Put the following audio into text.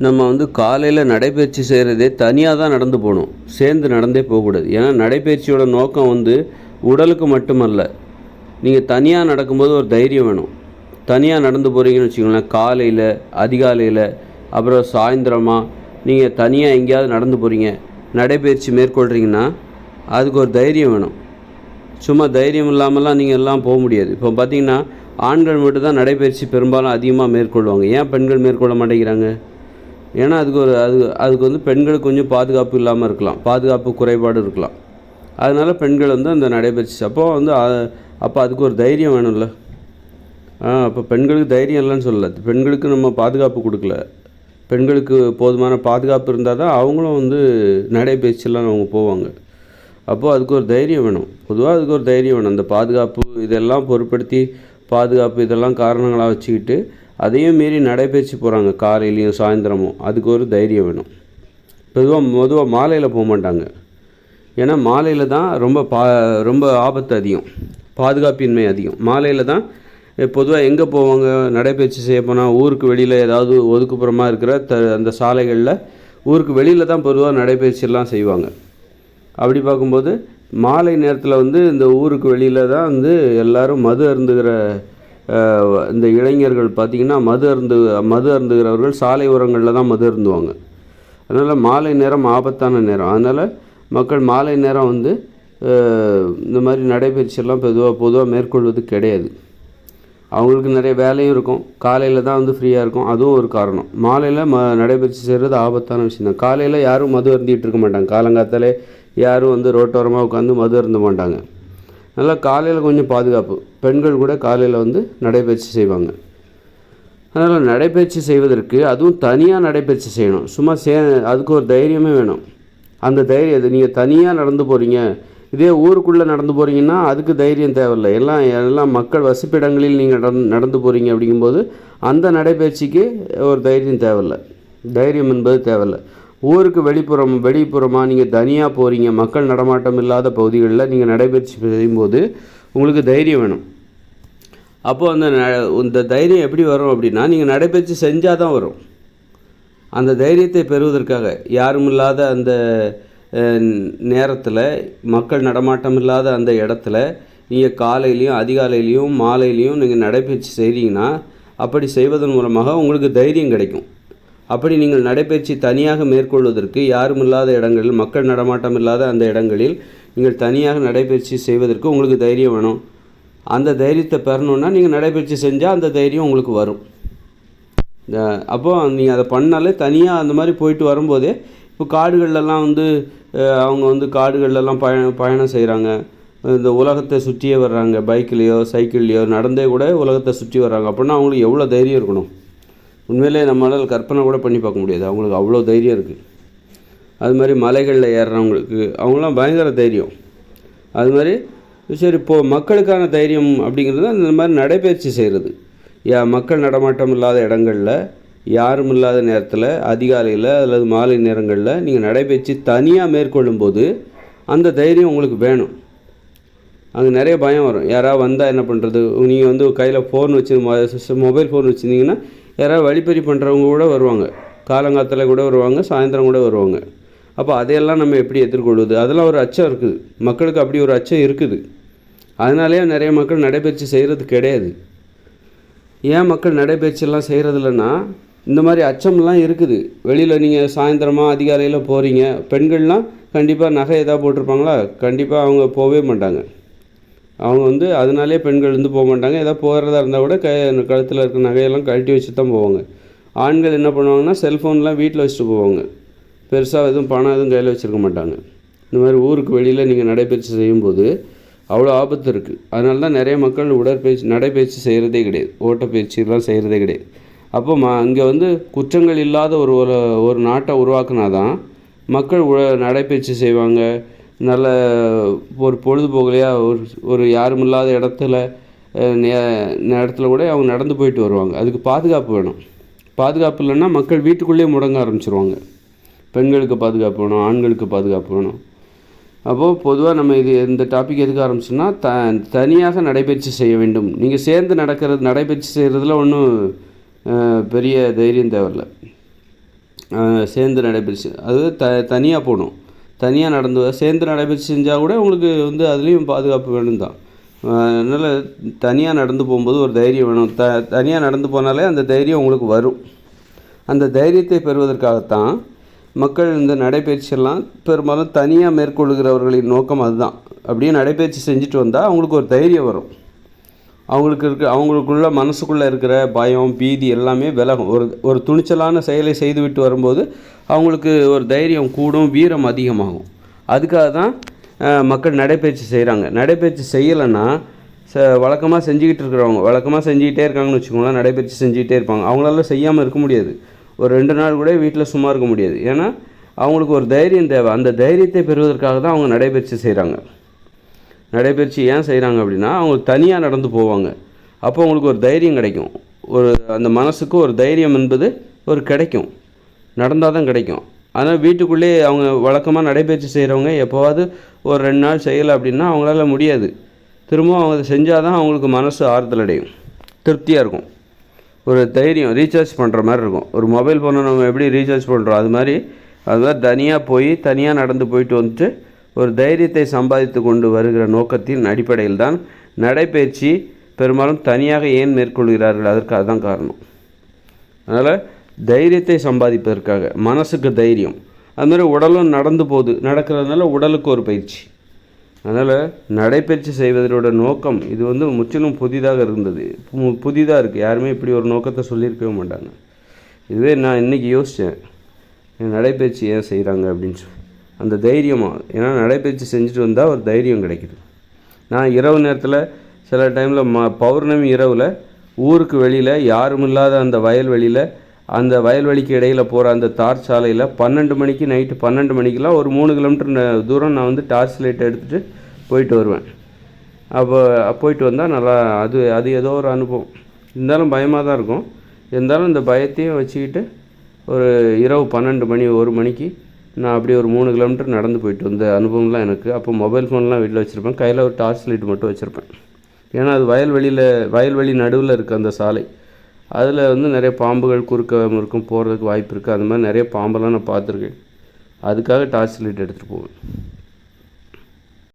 நம்ம காலையில் நடைப்பயிற்சி செய்கிறதே தனியாக தான் நடந்து போகணும், சேர்ந்து நடந்தே போகக்கூடாது. ஏன்னா நடைப்பயிற்சியோட நோக்கம் உடலுக்கு மட்டுமல்ல. நீங்கள் தனியாக நடக்கும்போது ஒரு தைரியம் வேணும். தனியாக நடந்து போகிறீங்கன்னு வச்சுக்கோங்களேன், காலையில், அதிகாலையில், அப்புறம் சாயந்தரமாக நீங்கள் தனியாக எங்கேயாவது நடந்து போகிறீங்க, நடைப்பயிற்சி மேற்கொள்கிறீங்கன்னா அதுக்கு ஒரு தைரியம் வேணும். சும்மா தைரியம் இல்லாமலாம் நீங்கள் எல்லாம் போக முடியாது. இப்போ பார்த்திங்கன்னா ஆண்கள் மட்டும்தான் நடைப்பயிற்சி பெரும்பாலும் அதிகமாக மேற்கொள்வாங்க. ஏன் பெண்கள் மேற்கொள்ள மாட்டேங்கிறாங்க? ஏன்னா அதுக்கு பெண்களுக்கு கொஞ்சம் பாதுகாப்பு இல்லாமல் இருக்கலாம், பாதுகாப்பு குறைபாடு இருக்கலாம். அதனால் பெண்கள் அந்த நடைபயிற்சி அப்போ அதுக்கு ஒரு தைரியம் வேணும்ல. அப்போ பெண்களுக்கு தைரியம் இல்லைன்னு சொல்லலை, பெண்களுக்கு நம்ம பாதுகாப்பு கொடுக்கல. பெண்களுக்கு போதுமான பாதுகாப்பு இருந்தால் தான் அவங்களும் நடைபயிற்சியெல்லாம் அவங்க போவாங்க. அப்போது அதுக்கு ஒரு தைரியம் வேணும். பொதுவாக அதுக்கு ஒரு தைரியம் வேணும். அந்த பாதுகாப்பு இதெல்லாம் பொருட்படுத்தி பாதுகாப்பு இதெல்லாம் காரணங்களாக வச்சுக்கிட்டு அதையும் மீறி நடைபயிற்சி போகிறாங்க காலையிலையும் சாயந்தரமும். அதுக்கு ஒரு தைரியம் வேணும். பொதுவாக மாலையில் போக மாட்டாங்க. ஏன்னா மாலையில் தான் ரொம்ப ஆபத்து அதிகம், பாதுகாப்பின்மை அதிகம். மாலையில் தான் பொதுவாக எங்கே போவாங்க நடைபயிற்சி செய்ய போனால்? ஊருக்கு வெளியில் ஏதாவது ஒதுக்குப்புறமாக இருக்கிற அந்த சாலைகளில், ஊருக்கு வெளியில் தான் பொதுவாக நடைபயிற்சியெல்லாம் செய்வாங்க. அப்படி பார்க்கும்போது மாலை நேரத்தில் இந்த ஊருக்கு வெளியில் தான் எல்லோரும் மது அருந்துகிற இந்த இளைஞர்கள் பார்த்திங்கன்னா மது அருந்துகிறவர்கள் சாலை ஓரங்களில் தான் மது அருந்துவாங்க. அதனால் மாலை நேரம் ஆபத்தான நேரம். அதனால் மக்கள் மாலை நேரம் இந்த மாதிரி நடைபயிற்சியெல்லாம் பொதுவாக மேற்கொள்வது கிடையாது. அவங்களுக்கு நிறைய வேலையும் இருக்கும். காலையில் தான் ஃப்ரீயாக இருக்கும், அதுவும் ஒரு காரணம். மாலையில் நடைபயிற்சி செய்கிறது ஆபத்தான விஷயம் தான். காலையில் யாரும் மது அருந்திட்டு இருக்க மாட்டாங்க. காலங்காத்தாலே யாரும் ரோட்டோரமாக உட்காந்து மது அருந்த மாட்டாங்க. நல்லா காலையில் கொஞ்சம் பாதுகாப்பு. பெண்கள் கூட காலையில் நடைபயிற்சி செய்வாங்க. அதனால் நடைபயிற்சி செய்வதற்கு அதுவும் தனியாக நடைபயிற்சி செய்யணும். சும்மா அதுக்கு ஒரு தைரியமே வேணும். அந்த தைரியம் நீங்கள் தனியாக நடந்து போகிறீங்க, இதே ஊருக்குள்ளே நடந்து போகிறீங்கன்னா அதுக்கு தைரியம் தேவையில்லை. எல்லாம் மக்கள் வசிப்பிடங்களில் நீங்கள் நடந்து போகிறீங்க. அப்படிங்கும்போது அந்த நடைபயிற்சிக்கு ஒரு தைரியம் தேவையில்லை, தைரியம் என்பது தேவையில்லை. ஊருக்கு வெளிப்புறமாக நீங்கள் தனியாக போகிறீங்க, மக்கள் நடமாட்டம் இல்லாத பகுதிகளில் நீங்கள் நடைபயிற்சி செய்யும்போது உங்களுக்கு தைரியம் வேணும். அப்போது இந்த தைரியம் எப்படி வரும் அப்படின்னா, நீங்கள் நடைபயிற்சி செஞ்சால் தான் வரும். அந்த தைரியத்தை பெறுவதற்காக யாரும் இல்லாத அந்த நேரத்தில், மக்கள் நடமாட்டம் இல்லாத அந்த இடத்துல நீங்கள் காலையிலையும் அதிகாலையிலையும் மாலையிலையும் நீங்கள் நடைபயிற்சி செய்கிறீங்கன்னா, அப்படி செய்வதன் மூலமாக உங்களுக்கு தைரியம் கிடைக்கும். அப்படி நீங்கள் நடைபயிற்சி தனியாக மேற்கொள்வதற்கு யாரும் இல்லாத இடங்களில், மக்கள் நடமாட்டம் இல்லாத அந்த இடங்களில் நீங்கள் தனியாக நடைபயிற்சி செய்வதற்கு உங்களுக்கு தைரியம் வேணும். அந்த தைரியத்தை பெறணுன்னா நீங்கள் நடைபயிற்சி செஞ்சால் அந்த தைரியம் உங்களுக்கு வரும். அப்போது நீங்கள் அதை பண்ணாலே தனியாக அந்த மாதிரி போயிட்டு வரும்போதே, இப்போ காடுகள்லாம் அவங்க காடுகள்லாம் பயணம் செய்கிறாங்க. இந்த உலகத்தை சுற்றியே வர்றாங்க, பைக்லேயோ சைக்கிள்லேயோ நடந்தே கூட உலகத்தை சுற்றி வர்றாங்க. அப்படின்னா அவங்களுக்கு எவ்வளோ தைரியம் இருக்கணும்? உண்மையிலே நம்மளால் கற்பனை கூட பண்ணி பார்க்க முடியாது. அவங்களுக்கு அவ்வளோ தைரியம் இருக்குது. அது மாதிரி மலைகளில் ஏறுறவங்களுக்கு அவங்களாம் பயங்கர தைரியம். அது மாதிரி சரி, இப்போது மக்களுக்கான தைரியம் அப்படிங்கிறது அந்த மாதிரி நடைபயிற்சி செய்கிறது. மக்கள் நடமாட்டம் இல்லாத இடங்களில், யாரும் இல்லாத நேரத்தில், அதிகாலையில் அல்லது மாலை நேரங்களில் நீங்கள் நடைபயிற்சி தனியாக மேற்கொள்ளும்போது அந்த தைரியம் உங்களுக்கு வேணும். அங்கே நிறைய பயம் வரும். யாராவது வந்தால் என்ன பண்ணுறது? நீங்கள் கையில் மொபைல் ஃபோன் வச்சுருந்தீங்கன்னா யாராவது வழிப்பறி பண்ணுறவங்க கூட வருவாங்க. காலங்காலத்தில் கூட வருவாங்க, சாயந்தரம் கூட வருவாங்க. அப்போ அதையெல்லாம் நம்ம எப்படி எதிர்கொள்வது? அதெல்லாம் ஒரு அச்சம் இருக்குது. மக்களுக்கு அப்படி ஒரு அச்சம் இருக்குது. அதனாலே நிறைய மக்கள் நடைபயிற்சி செய்கிறது கிடையாது. ஏன் மக்கள் நடைபயிற்சியெல்லாம் செய்கிறதில்லன்னா, இந்த மாதிரி அச்சம்லாம் இருக்குது. வெளியில் நீங்கள் சாயந்தரமாக அதிகாலையில் போகிறீங்க, பெண்கள்லாம் கண்டிப்பாக நகை எதாவது போட்டிருப்பாங்களா? கண்டிப்பாக அவங்க போகவே மாட்டாங்க. அவங்க அதனாலே பெண்கள் போக மாட்டாங்க. ஏதாவது போகிறதா இருந்தால் கூட கழுத்தில் இருக்கிற நகையெல்லாம் கழட்டி வச்சு தான் போவாங்க. ஆண்கள் என்ன பண்ணுவாங்கன்னா, செல்ஃபோன்லாம் வீட்டில் வச்சுட்டு போவாங்க. பெருசாக எதுவும் பணம் எதுவும் கையில் வச்சுருக்க மாட்டாங்க. இந்த மாதிரி ஊருக்கு வெளியில் நீங்கள் நடைபயிற்சி செய்யும்போது அவ்வளோ ஆபத்து இருக்குது. அதனால தான் நிறைய மக்கள் நடைபயிற்சி செய்கிறதே கிடையாது, ஓட்டப்பயிற்சியெல்லாம் செய்கிறதே கிடையாது. அப்போ இங்கே குற்றங்கள் இல்லாத ஒரு நாட்டை உருவாக்குனா தான் மக்கள் நடைபயிற்சி செய்வாங்க. நல்ல ஒரு பொழுதுபோகலையாக ஒரு யாரும் இல்லாத இடத்துல கூட அவங்க நடந்து போயிட்டு வருவாங்க. அதுக்கு பாதுகாப்பு வேணும். பாதுகாப்பு இல்லைன்னா மக்கள் வீட்டுக்குள்ளேயே முடங்க ஆரம்பிச்சிருவாங்க. பெண்களுக்கு பாதுகாப்பு வேணும், ஆண்களுக்கு பாதுகாப்பு வேணும். அப்போது பொதுவாக நம்ம இந்த டாபிக் எதுக்கு ஆரம்பிச்சோன்னா, தனியாக நடைபயிற்சி செய்ய வேண்டும். நீங்கள் சேர்ந்து நடைபயிற்சி செய்கிறதுல ஒன்றும் பெரிய தைரியம் தேவையில்லை. சேர்ந்து நடைபயிற்சி அது தனியாக போகணும். தனியாக நடந்து சேர்ந்து நடைபயிற்சி செஞ்சால் கூட உங்களுக்கு வந்து அதுலேயும் பாதுகாப்பு வேணும் தான். அதனால் தனியாக நடந்து போகும்போது ஒரு தைரியம் வேணும். தனியாக நடந்து போனாலே அந்த தைரியம் உங்களுக்கு வரும். அந்த தைரியத்தை பெறுவதற்காகத்தான் மக்கள் இந்த நடைபயிற்சியெல்லாம் பெரும்பாலும் தனியாக மேற்கொள்கிறவர்களின் நோக்கம் அதுதான். அப்படியே நடைபயிற்சி செஞ்சுட்டு வந்தால் அவங்களுக்கு ஒரு தைரியம் வரும். அவங்களுக்குள்ள மனசுக்குள்ளே இருக்கிற பயம், பீதி எல்லாமே விலகும். ஒரு துணிச்சலான செயலை செய்துவிட்டு வரும்போது அவங்களுக்கு ஒரு தைரியம் கூடும், வீரம் அதிகமாகும். அதுக்காக தான் மக்கள் நடைபயிற்சி செய்கிறாங்க. நடைபயிற்சி செய்யலைன்னா வழக்கமாக செஞ்சுக்கிட்டே இருக்காங்கன்னு வச்சுக்கோங்களேன். நடைபயிற்சி செஞ்சுக்கிட்டே இருப்பாங்க. அவங்களால செய்யாமல் இருக்க முடியாது. ஒரு 2 நாள் கூட வீட்டில் சும்மா இருக்க முடியாது. ஏன்னா அவங்களுக்கு ஒரு தைரியம் தேவை. அந்த தைரியத்தை பெறுவதற்காக தான் அவங்க நடைபயிற்சி செய்கிறாங்க. நடைபயிற்சி ஏன் செய்கிறாங்க அப்படின்னா, அவங்க தனியாக நடந்து போவாங்க. அப்போ அவங்களுக்கு ஒரு தைரியம் கிடைக்கும். அந்த மனசுக்கு ஒரு தைரியம் என்பது கிடைக்கும். நடந்தால் தான் கிடைக்கும். ஆனால் வீட்டுக்குள்ளேயே அவங்க வழக்கமாக நடைபயிற்சி செய்கிறவங்க எப்போவாது ஒரு 2 நாள் செய்யலை அப்படின்னா அவங்களால முடியாது. திரும்பவும் அவங்க அதை செஞ்சால் தான் அவங்களுக்கு மனசு ஆறுதல் அடையும், திருப்தியாக இருக்கும். ஒரு தைரியம் ரீசார்ஜ் பண்ணுற மாதிரி இருக்கும். ஒரு மொபைல் ஃபோனை நம்ம எப்படி ரீசார்ஜ் பண்ணுறோம் அது மாதிரி தனியாக நடந்து போயிட்டு வந்துட்டு ஒரு தைரியத்தை சம்பாதித்து கொண்டு வருகிற நோக்கத்தின் அடிப்படையில் தான் நடைபயிற்சி பெரும்பாலும் தனியாக ஏன் மேற்கொள்கிறார்கள், அதற்கு அதுதான் காரணம். அதனால் தைரியத்தை சம்பாதிப்பதற்காக, மனசுக்கு தைரியம். அதுமாதிரி உடலும் நடக்கிறதுனால உடலுக்கு ஒரு பயிற்சி. அதனால் நடைபயிற்சி செய்வதோட நோக்கம் இது வந்து முற்றிலும் புதிதாக இருக்குது. யாருமே இப்படி ஒரு நோக்கத்தை சொல்லியிருக்கவே மாட்டாங்க. இதுவே நான் இன்றைக்கி யோசித்தேன், நடைபயிற்சி ஏன் செய்கிறாங்க அப்படின்னு சொல்லி. அந்த தைரியமாக, ஏன்னா நடைபயிற்சி செஞ்சுட்டு வந்தால் ஒரு தைரியம் கிடைக்குது. நான் இரவு நேரத்தில் சில டைமில் பௌர்ணமி இரவில் ஊருக்கு வெளியில் யாரும் இல்லாத அந்த வயல்வெளிக்கு இடையில் போகிற அந்த தார் சாலையில் நைட்டு 12 மணிக்கெலாம் ஒரு 3 கிலோமீட்டர் தூரம் நான் வந்து டார்ச் லைட் எடுத்துகிட்டு போயிட்டு வருவேன். அப்போ போயிட்டு வந்தால் நல்லா அது ஏதோ ஒரு அனுபவம். இருந்தாலும் பயமாக தான் இருக்கும். இருந்தாலும் இந்த பயத்தையும் வச்சுக்கிட்டு ஒரு இரவு 12 மணி 1 மணிக்கு நான் அப்படியே ஒரு 3 கிலோமீட்டர் நடந்து போயிட்டு வந்த அனுபவம்லாம் எனக்கு. அப்போ மொபைல் ஃபோன்லாம் வீட்டில் வச்சுருப்பேன். கையில் ஒரு டார்ச் லைட் மட்டும் வச்சுருப்பேன். ஏன்னா அது வயல்வெளி நடுவில் இருக்குது அந்த சாலை. அதில் வந்து நிறைய பாம்புகள் குறுக்க போகிறதுக்கு வாய்ப்பு இருக்குது. அந்த மாதிரி நிறைய பாம்பெல்லாம் நான் பார்த்துருக்கேன். அதுக்காக டார்ச் லைட் எடுத்துகிட்டு போவேன்.